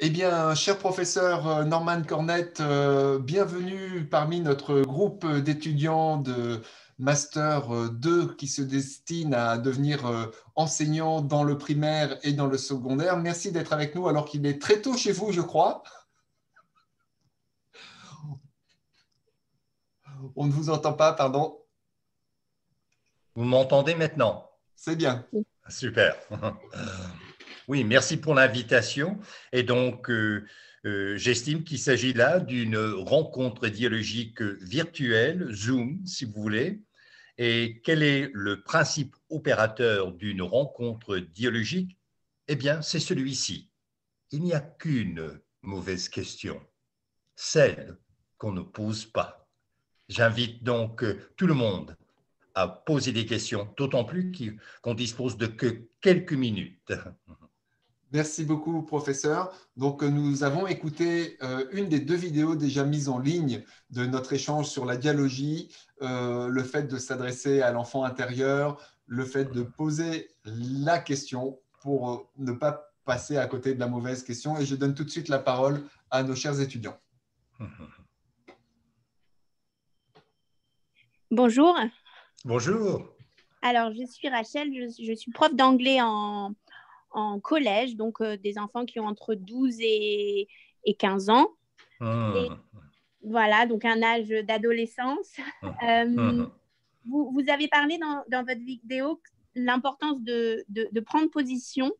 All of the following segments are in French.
Eh bien, cher professeur Norman Cornette, bienvenue parmi notre groupe d'étudiants de Master 2 qui se destinent à devenir enseignants dans le primaire et dans le secondaire. Merci d'être avec nous alors qu'il est très tôt chez vous, je crois. On ne vous entend pas, pardon. Vous m'entendez maintenant? C'est bien. Super. Oui, merci pour l'invitation. Et donc, j'estime qu'il s'agit là d'une rencontre dialogique virtuelle, Zoom, si vous voulez. Et quel est le principe opérateur d'une rencontre dialogique? Eh bien, c'est celui-ci. Il n'y a qu'une mauvaise question, celle qu'on ne pose pas. J'invite donc tout le monde à poser des questions, d'autant plus qu'on dispose de que quelques minutes. Merci beaucoup, professeur. Donc, nous avons écouté une des deux vidéos déjà mises en ligne de notre échange sur la dialogie, le fait de s'adresser à l'enfant intérieur, le fait de poser la question pour ne pas passer à côté de la mauvaise question. Et je donne tout de suite la parole à nos chers étudiants. Bonjour. Bonjour. Alors, je suis Rachel, je suis prof d'anglais en collège, donc des enfants qui ont entre 12 et 15 ans. Et voilà, donc un âge d'adolescence. Vous avez parlé dans votre vidéo l'importance de prendre position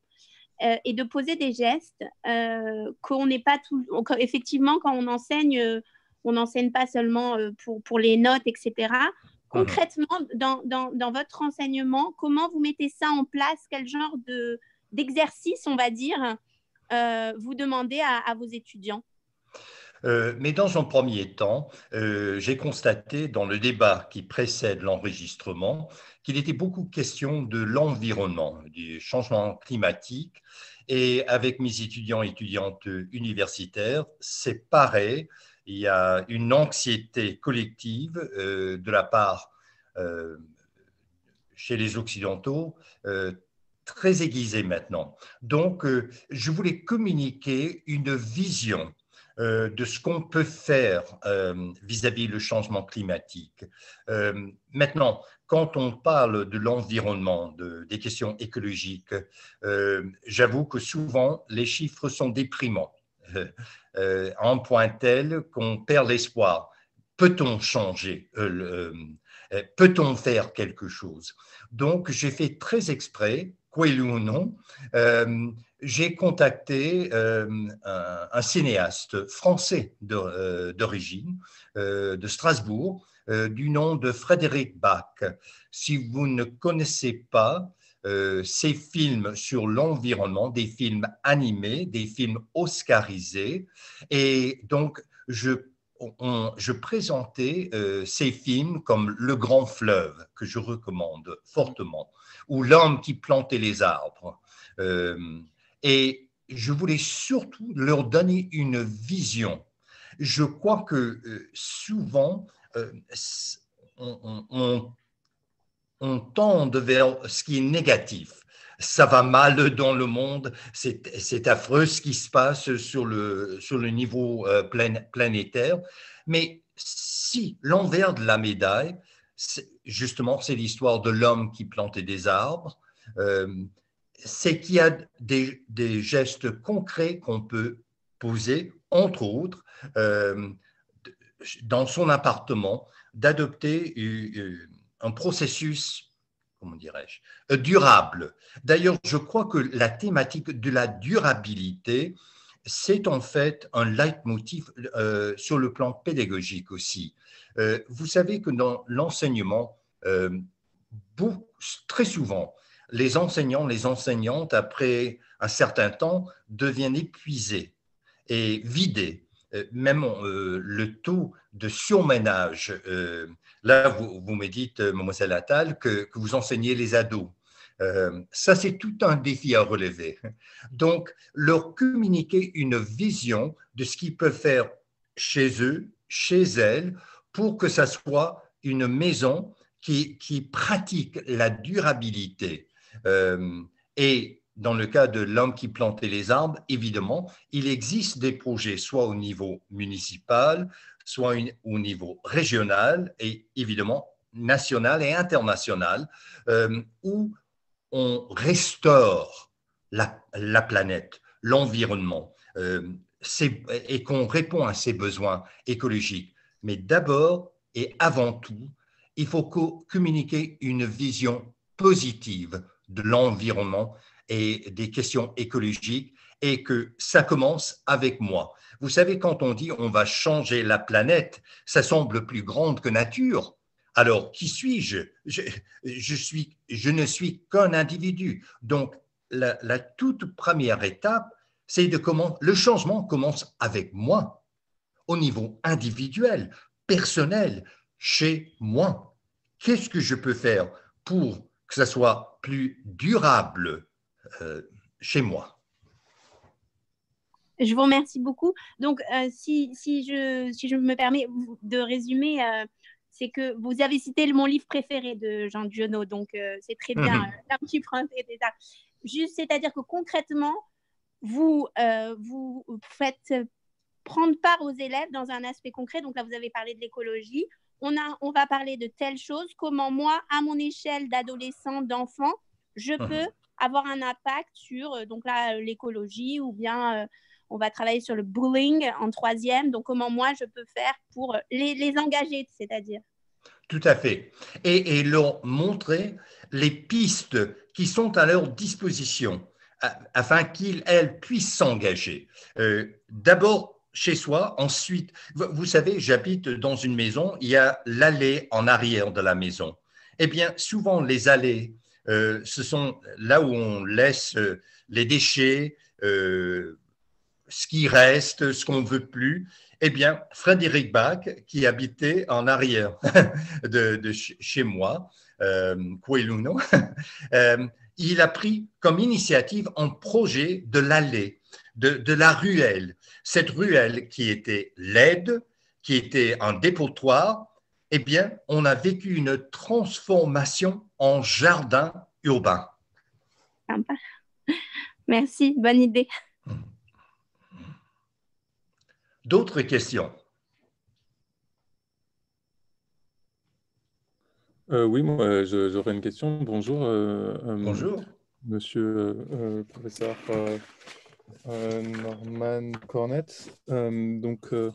et de poser des gestes qu'on n'est pas tout. Effectivement, quand on n'enseigne pas seulement pour les notes, etc. Concrètement, dans votre enseignement, comment vous mettez ça en place? Quel genre d'exercice, on va dire, vous demandez à vos étudiants? Mais dans un premier temps, j'ai constaté dans le débat qui précède l'enregistrement qu'il était beaucoup question de l'environnement, du changement climatique. Et avec mes étudiants et étudiantes universitaires, c'est pareil. Il y a une anxiété collective de la part chez les Occidentaux très aiguisée maintenant. Donc, je voulais communiquer une vision de ce qu'on peut faire vis-à-vis le changement climatique. Maintenant, quand on parle de l'environnement, des questions écologiques, j'avoue que souvent les chiffres sont déprimants, à un point tel qu'on perd l'espoir. Peut-on changer peut-on faire quelque chose? Donc, j'ai fait très exprès, quel ou non, j'ai contacté un cinéaste français d'origine, de Strasbourg, du nom de Frédéric Bach. Si vous ne connaissez pas ces films sur l'environnement, des films animés, des films oscarisés, et donc je présentais ces films comme Le Grand Fleuve, que je recommande fortement, ou L'homme qui plantait les arbres. Et je voulais surtout leur donner une vision. Je crois que souvent, on tende vers ce qui est négatif. Ça va mal dans le monde, c'est affreux ce qui se passe sur le niveau planétaire. Mais si l'envers de la médaille, justement, c'est l'histoire de l'homme qui plantait des arbres, c'est qu'il y a des gestes concrets qu'on peut poser, entre autres, dans son appartement, d'adopter un processus, comment dirais-je, durable. D'ailleurs, je crois que la thématique de la durabilité, c'est en fait un leitmotiv sur le plan pédagogique aussi. Vous savez que dans l'enseignement, très souvent, les enseignants, les enseignantes, après un certain temps, deviennent épuisés et vidés. Même le taux de surménage, là, vous me dites, mademoiselle Attal, que vous enseignez les ados. Ça, c'est tout un défi à relever. Donc, leur communiquer une vision de ce qu'ils peuvent faire chez eux, chez elles, pour que ça soit une maison qui pratique la durabilité. Et dans le cas de l'homme qui plantait les arbres, évidemment, il existe des projets soit au niveau municipal, soit au niveau régional et évidemment national et international, où on restaure la planète, l'environnement, et qu'on répond à ces besoins écologiques. Mais d'abord et avant tout, il faut communiquer une vision positive de l'environnement et des questions écologiques, et que ça commence avec moi. Vous savez, quand on dit on va changer la planète, ça semble plus grande que nature. Alors, qui suis-je? Je ne suis qu'un individu. Donc, la toute première étape, c'est le changement commence avec moi, au niveau individuel, personnel, chez moi. Qu'est-ce que je peux faire pour que ça soit plus durable chez moi? Je vous remercie beaucoup. Donc, si je me permets de résumer, c'est que vous avez cité mon livre préféré de Jean Giono, donc c'est très bien, l'homme qui prend des arts. Juste, c'est-à-dire que concrètement, vous faites prendre part aux élèves dans un aspect concret. Donc là, vous avez parlé de l'écologie. On va parler de telle chose, comment moi, à mon échelle d'adolescent, d'enfant, je peux avoir un impact sur donc là, l'écologie, ou bien on va travailler sur le bullying en 3e. Donc, comment moi, je peux faire pour les engager, c'est-à-dire. Tout à fait. Et leur montrer les pistes qui sont à leur disposition afin qu'ils, elles, puissent s'engager. D'abord chez soi, ensuite, vous savez, j'habite dans une maison, il y a l'allée en arrière de la maison. Eh bien, souvent, les allées, ce sont là où on laisse les déchets, ce qui reste, ce qu'on ne veut plus. Eh bien, Frédéric Bach, qui habitait en arrière de chez moi, Coeluno, il a pris comme initiative un projet de l'allée, de la ruelle. Cette ruelle qui était laide, qui était un dépotoir, eh bien, on a vécu une transformation en jardin urbain. Sympa. Merci, bonne idée. D'autres questions? Oui, moi, j'aurais une question. Bonjour. Bonjour. Monsieur professeur Norman Cornett. Donc, je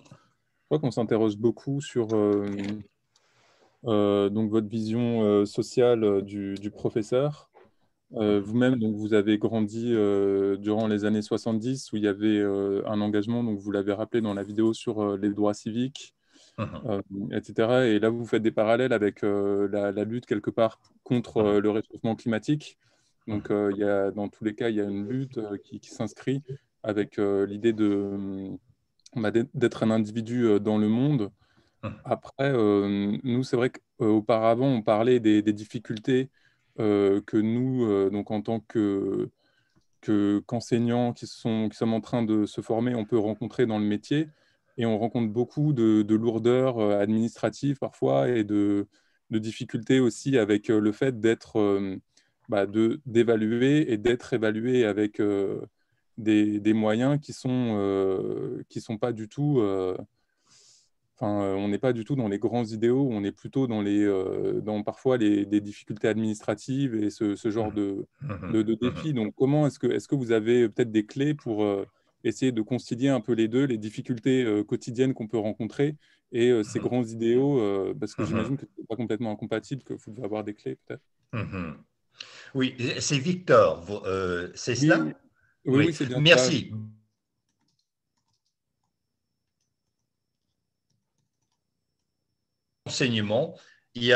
crois qu'on s'interroge beaucoup sur donc votre vision sociale du professeur. Vous-même, donc, vous avez grandi durant les années 70 où il y avait un engagement, donc vous l'avez rappelé dans la vidéo, sur les droits civiques, etc. Et là, vous faites des parallèles avec la lutte quelque part contre le réchauffement climatique. Donc, dans tous les cas, il y a une lutte qui s'inscrit avec l'idée d'être un individu dans le monde. Après, nous, c'est vrai qu'auparavant, on parlait des difficultés que nous, donc en tant qu'enseignants qui sommes en train de se former, on peut rencontrer dans le métier. Et on rencontre beaucoup de lourdeurs administratives parfois, et de difficultés aussi avec le fait d'évaluer et d'être évalué avec des moyens qui sont pas du tout... on n'est pas du tout dans les grands idéaux, on est plutôt dans parfois des difficultés administratives et ce genre de défis. Donc, comment est-ce que vous avez peut-être des clés pour essayer de concilier un peu les deux, les difficultés quotidiennes qu'on peut rencontrer et ces grands idéaux, parce que j'imagine que ce n'est pas complètement incompatible, que vous devez avoir des clés peut-être. Oui, c'est Victor, c'est cela? Oui, c'est bien. Merci. Enseignement, il y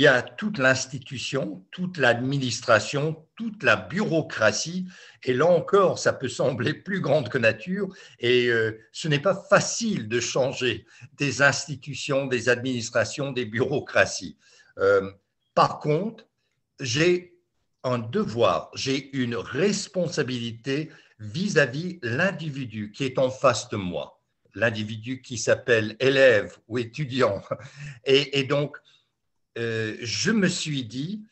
a toute l'institution, toute l'administration, toute la bureaucratie, et là encore, ça peut sembler plus grande que nature, et ce n'est pas facile de changer des institutions, des administrations, des bureaucraties. Par contre, j'ai un devoir, j'ai une responsabilité vis-à-vis l'individu qui est en face de moi, l'individu qui s'appelle élève ou étudiant. Et donc, je me suis dit,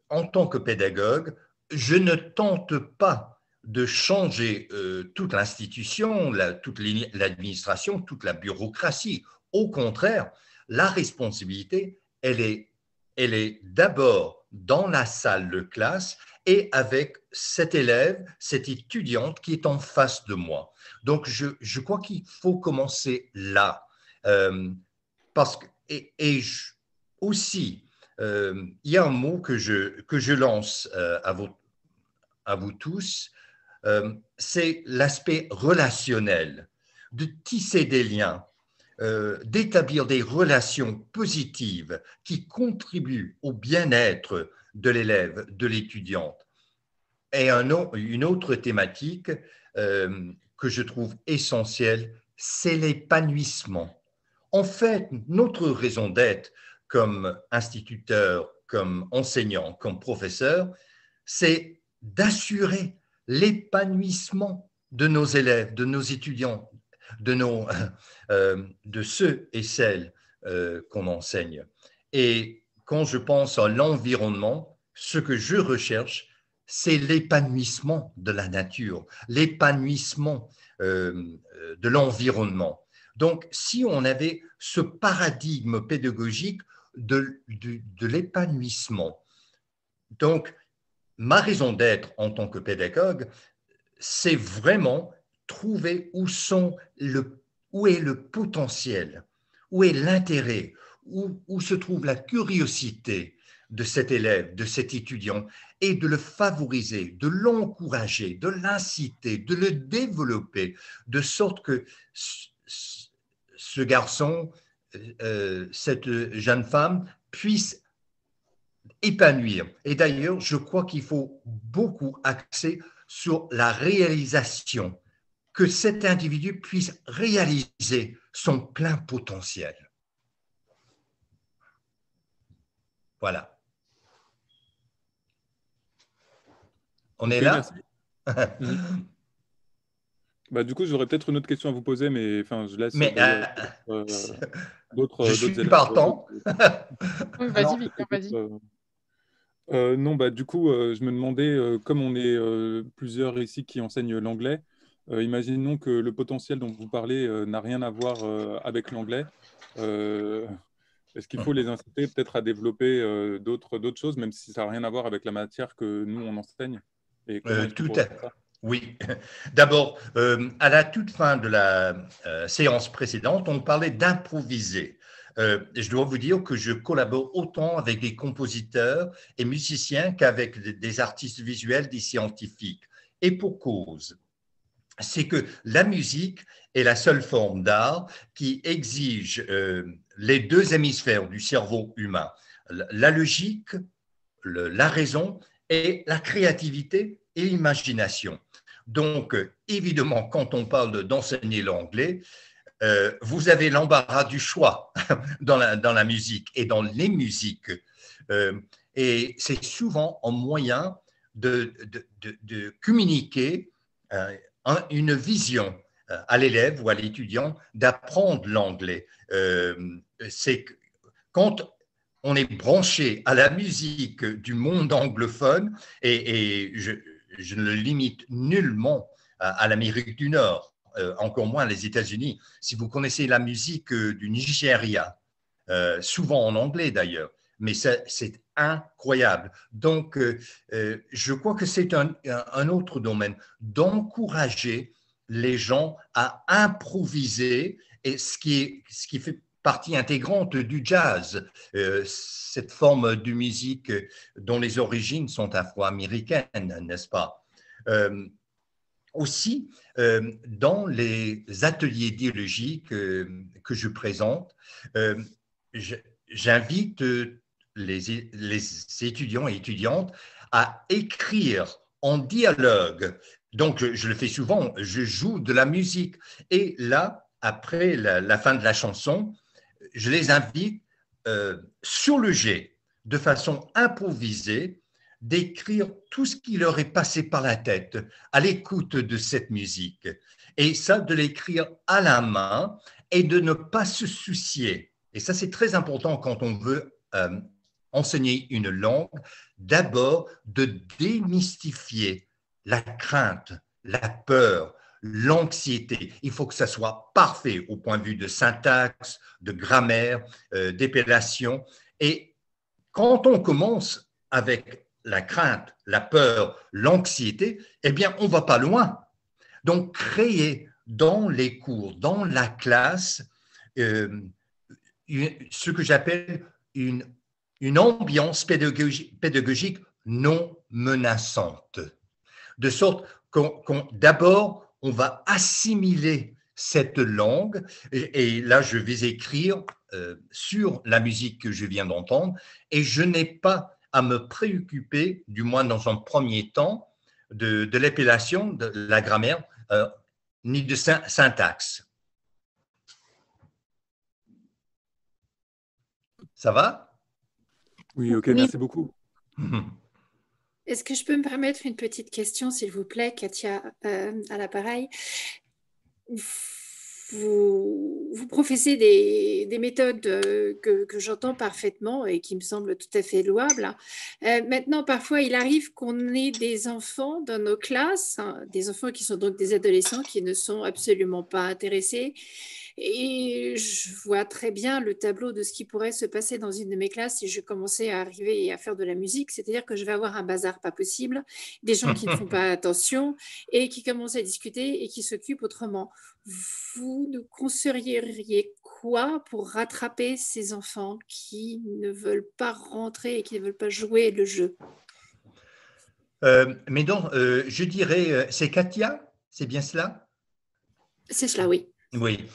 en tant que pédagogue, je ne tente pas de changer toute l'institution, toute l'administration, toute la bureaucratie. Au contraire, la responsabilité, elle est d'abord dans la salle de classe et avec cet élève, cette étudiante qui est en face de moi. Donc, je crois qu'il faut commencer là. Parce que, aussi, il y a un mot que je lance à vous tous, c'est l'aspect relationnel, de tisser des liens, d'établir des relations positives qui contribuent au bien-être de l'élève, de l'étudiante. Et une autre thématique que je trouve essentielle, c'est l'épanouissement. En fait, notre raison d'être comme instituteur, comme enseignant, comme professeur, c'est d'assurer l'épanouissement de nos élèves, de nos étudiants, de ceux et celles qu'on enseigne. Et quand je pense à l'environnement, ce que je recherche, c'est l'épanouissement de la nature, l'épanouissement de l'environnement. Donc, si on avait ce paradigme pédagogique de l'épanouissement, donc, ma raison d'être en tant que pédagogue, c'est vraiment trouver où est le potentiel, où est l'intérêt, où se trouve la curiosité de cet élève, de cet étudiant, et de le favoriser, de l'encourager, de l'inciter, de le développer, de sorte que ce garçon, cette jeune femme puisse épanouir. Et d'ailleurs, je crois qu'il faut beaucoup axer sur la réalisation, que cet individu puisse réaliser son plein potentiel. Voilà. On est là? Merci. Bah, du coup, j'aurais peut-être une autre question à vous poser, mais enfin, je laisse d'autres je suis élèves. partant. Oui, vas-y, Victor, vas-y. Non, bah, du coup, je me demandais, comme on est plusieurs ici qui enseignent l'anglais, imaginons que le potentiel dont vous parlez n'a rien à voir avec l'anglais. Est-ce qu'il faut les inciter peut-être à développer d'autres choses, même si ça n'a rien à voir avec la matière que nous, on enseigne? Et Tout à fait. Oui. D'abord, à la toute fin de la séance précédente, on parlait d'improviser. Je dois vous dire que je collabore autant avec des compositeurs et musiciens qu'avec des artistes visuels, des scientifiques. Et pour cause, c'est que la musique est la seule forme d'art qui exige les deux hémisphères du cerveau humain, la logique, la raison et la créativité et l'imagination. Donc, évidemment, quand on parle d'enseigner l'anglais, vous avez l'embarras du choix dans la musique et dans les musiques. Et c'est souvent un moyen de communiquer une vision à l'élève ou à l'étudiant d'apprendre l'anglais. C'est quand on est branché à la musique du monde anglophone, et je ne le limite nullement à l'Amérique du Nord, encore moins les États-Unis. Si vous connaissez la musique du Nigeria, souvent en anglais d'ailleurs, mais c'est incroyable. Donc, je crois que c'est un autre domaine, d'encourager les gens à improviser, et ce qui fait partie intégrante du jazz, cette forme de musique dont les origines sont afro-américaines, n'est-ce pas? Aussi, dans les ateliers dialogiques que je présente, j'invite les étudiants et étudiantes à écrire en dialogue. Donc, je le fais souvent, je joue de la musique. Et là, après la fin de la chanson, je les invite sur le jet, de façon improvisée, d'écrire tout ce qui leur est passé par la tête à l'écoute de cette musique. Et ça, de l'écrire à la main et de ne pas se soucier. Et ça, c'est très important quand on veut enseigner une langue, d'abord de démystifier la crainte, la peur, l'anxiété. Il faut que ça soit parfait au point de vue de syntaxe, de grammaire, d'épellation. Et quand on commence avec la crainte, la peur, l'anxiété, eh bien, on ne va pas loin. Donc, créer dans les cours, dans la classe, ce que j'appelle une ambiance pédagogique non menaçante. De sorte d'abord, on va assimiler cette langue, et là, je vais écrire sur la musique que je viens d'entendre, et je n'ai pas à me préoccuper, du moins dans un premier temps, de l'épellation, de la grammaire, ni de syntaxe. Ça va? Oui, ok, merci beaucoup. Est-ce que je peux me permettre une petite question, s'il vous plaît, Katia, à l'appareil? Vous professez des méthodes que j'entends parfaitement et qui me semblent tout à fait louables. Maintenant, parfois, il arrive qu'on ait des enfants dans nos classes, hein, des enfants qui sont donc des adolescents qui ne sont absolument pas intéressés. Et je vois très bien le tableau de ce qui pourrait se passer dans une de mes classes si je commençais à arriver et à faire de la musique. C'est-à-dire que je vais avoir un bazar pas possible, des gens qui ne font pas attention et qui commencent à discuter et qui s'occupent autrement. Vous nous conseilleriez quoi pour rattraper ces enfants qui ne veulent pas rentrer et qui ne veulent pas jouer le jeu? Mais donc, je dirais, c'est Katia, c'est bien cela? C'est cela, oui. Oui,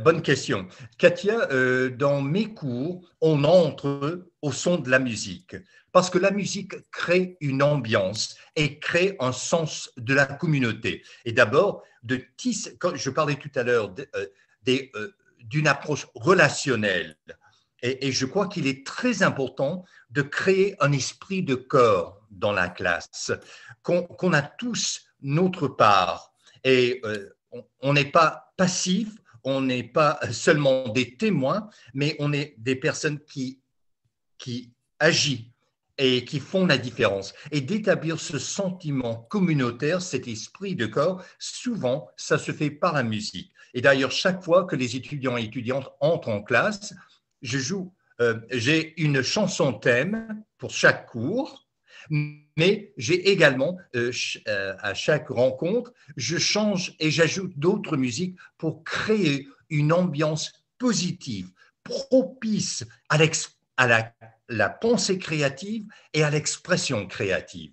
bonne question. Katia, dans mes cours, on entre au son de la musique parce que la musique crée une ambiance et crée un sens de la communauté. Et d'abord, quand je parlais tout à l'heure d'une approche relationnelle, et je crois qu'il est très important de créer un esprit de corps dans la classe, qu'on a tous notre part. Et on n'est pas passif, on n'est pas seulement des témoins, mais on est des personnes qui agissent et qui font la différence. Et d'établir ce sentiment communautaire, cet esprit de corps, souvent, ça se fait par la musique. Et d'ailleurs, chaque fois que les étudiants et étudiantes entrent en classe, j'ai une chanson thème pour chaque cours, mais j'ai également, à chaque rencontre, je change et j'ajoute d'autres musiques pour créer une ambiance positive, propice à la pensée créative et à l'expression créative.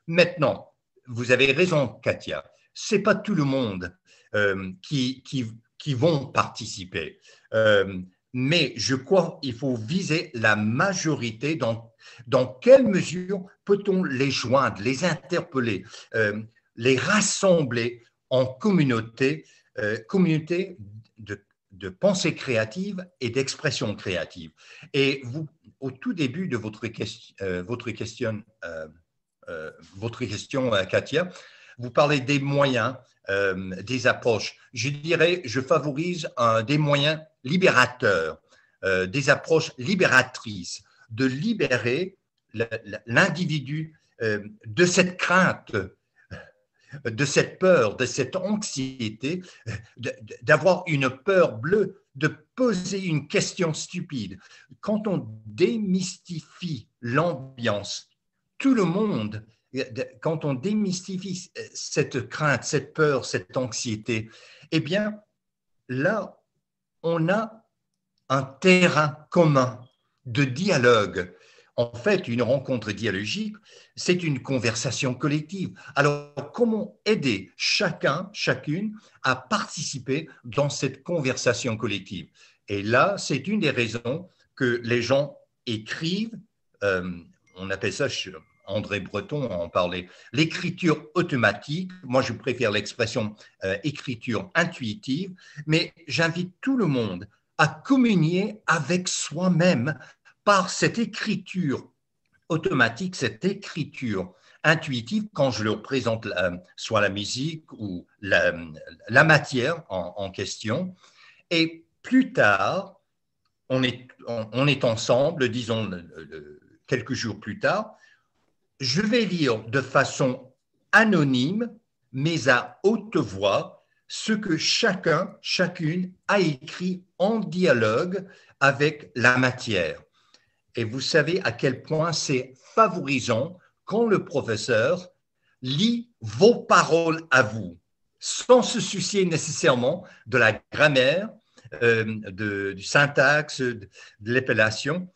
Maintenant, vous avez raison, Katia, ce n'est pas tout le monde qui vont participer. Mais je crois qu'il faut viser la majorité. Dans quelle mesure peut-on les joindre, les interpeller, les rassembler en communauté de pensée créative et d'expression créative? Et vous, au tout début de votre question, Katia, vous parlez des moyens, des approches. Je dirais, je favorise des moyens libérateurs, des approches libératrices, de libérer l'individu de cette crainte, de cette peur, de cette anxiété, d'avoir une peur bleue, de poser une question stupide. Quand on démystifie l'ambiance, tout le monde, quand on démystifie cette crainte, cette peur, cette anxiété, eh bien, là, on a un terrain commun de dialogue. En fait, une rencontre dialogique, c'est une conversation collective. Alors, comment aider chacune à participer dans cette conversation collective? Et là, c'est une des raisons que les gens écrivent, on appelle ça, André Breton en parlait, l'écriture automatique. Moi, je préfère l'expression écriture intuitive, mais j'invite tout le monde à communier avec soi-même par cette écriture automatique, cette écriture intuitive, quand je leur présente soit la musique ou la matière en question. Et plus tard, on est ensemble, disons quelques jours plus tard, je vais lire de façon anonyme, mais à haute voix, ce que chacune a écrit en dialogue avec la matière. Et vous savez à quel point c'est favorisant quand le professeur lit vos paroles à vous, sans se soucier nécessairement de la grammaire, du syntaxe, de l'épellation.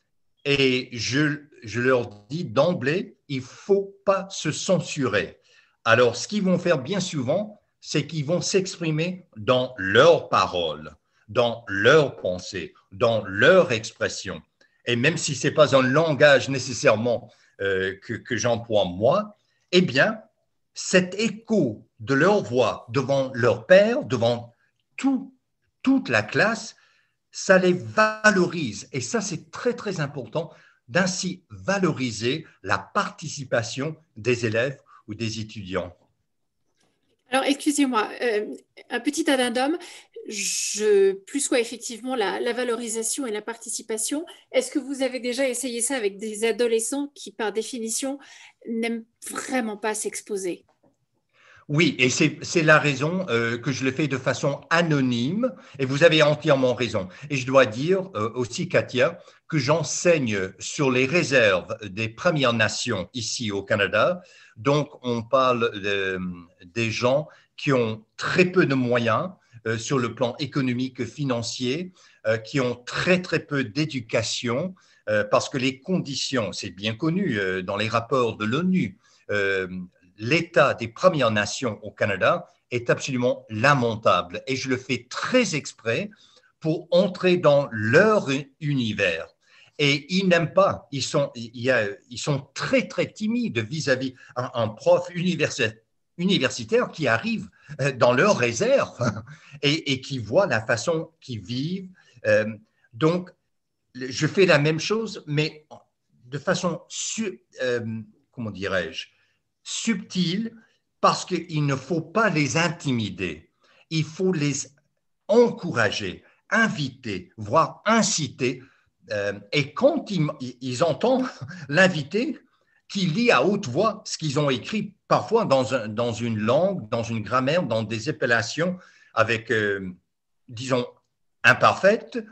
Et je leur dis d'emblée, il ne faut pas se censurer. Alors, ce qu'ils vont faire bien souvent, c'est qu'ils vont s'exprimer dans leurs paroles, dans leurs pensées, dans leur expression. Et même si ce n'est pas un langage nécessairement que j'emploie moi, eh bien, cet écho de leur voix devant leur père, devant toute la classe, ça les valorise. Et ça, c'est très, très important d'ainsi valoriser la participation des élèves ou des étudiants. Alors, excusez-moi, un petit addendum, plus soit effectivement la valorisation et la participation, est-ce que vous avez déjà essayé ça avec des adolescents qui, par définition, n'aiment vraiment pas s'exposer? Oui, et c'est la raison que je le fais de façon anonyme, et vous avez entièrement raison. Et je dois dire aussi, Katia, que j'enseigne sur les réserves des Premières Nations ici au Canada. Donc, on parle des gens qui ont très peu de moyens sur le plan économique, financier, qui ont très, très peu d'éducation, parce que les conditions, c'est bien connu dans les rapports de l'ONU, l'état des Premières Nations au Canada est absolument lamentable. Et je le fais très exprès pour entrer dans leur univers. Et ils n'aiment pas, ils sont très, très timides vis-à-vis un prof universitaire qui arrive dans leur réserve et qui voit la façon qu'ils vivent. Donc, je fais la même chose, mais de façon, comment dirais-je, subtile, parce qu'il ne faut pas les intimider. Il faut les encourager, inviter, voire inciter. Et quand ils entendent l'invité qui lit à haute voix ce qu'ils ont écrit, parfois dans une langue, dans une grammaire, dans des appellations avec, disons, imparfaites,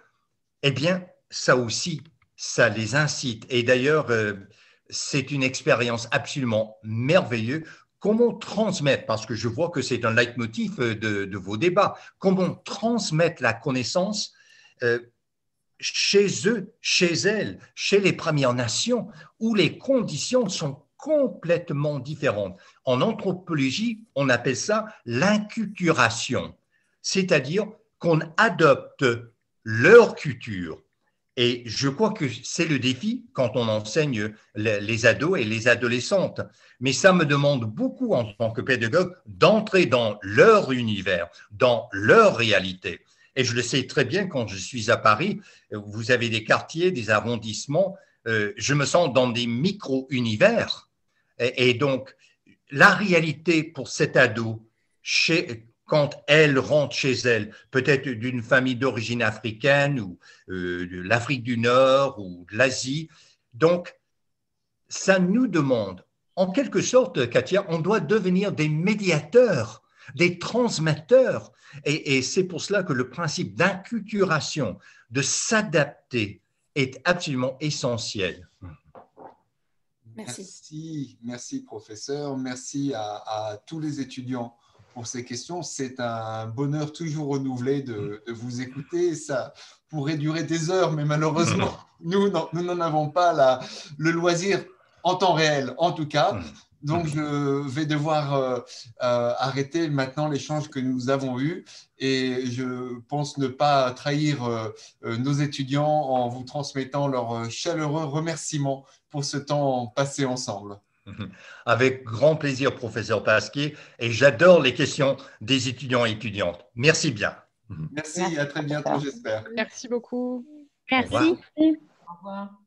eh bien, ça aussi, ça les incite. Et d'ailleurs, c'est une expérience absolument merveilleuse. Comment transmettre, parce que je vois que c'est un leitmotiv de vos débats, comment transmettre la connaissance chez eux, chez elles, chez les Premières Nations, où les conditions sont complètement différentes. En anthropologie, on appelle ça l'inculturation, c'est-à-dire qu'on adopte leur culture. Et je crois que c'est le défi quand on enseigne les ados et les adolescentes. Mais ça me demande beaucoup en tant que pédagogue d'entrer dans leur univers, dans leur réalité. Et je le sais très bien quand je suis à Paris, vous avez des quartiers, des arrondissements, je me sens dans des micro-univers. Et donc, la réalité pour cet ado, quand elle rentre chez elle, peut-être d'une famille d'origine africaine ou de l'Afrique du Nord ou de l'Asie, donc ça nous demande, en quelque sorte, Katia, on doit devenir des médiateurs, des transmetteurs. Et c'est pour cela que le principe d'inculturation, de s'adapter, est absolument essentiel. Merci professeur. Merci à tous les étudiants pour ces questions. C'est un bonheur toujours renouvelé de vous écouter. Ça pourrait durer des heures, mais malheureusement, nous n'en avons pas le loisir en temps réel, en tout cas. Donc, je vais devoir arrêter maintenant l'échange que nous avons eu et je pense ne pas trahir nos étudiants en vous transmettant leurs chaleureux remerciements pour ce temps passé ensemble. Avec grand plaisir, professeur Pasquier, et j'adore les questions des étudiants et étudiantes. Merci bien. Merci, à très bientôt, j'espère. Merci beaucoup. Merci. Au revoir. Au revoir.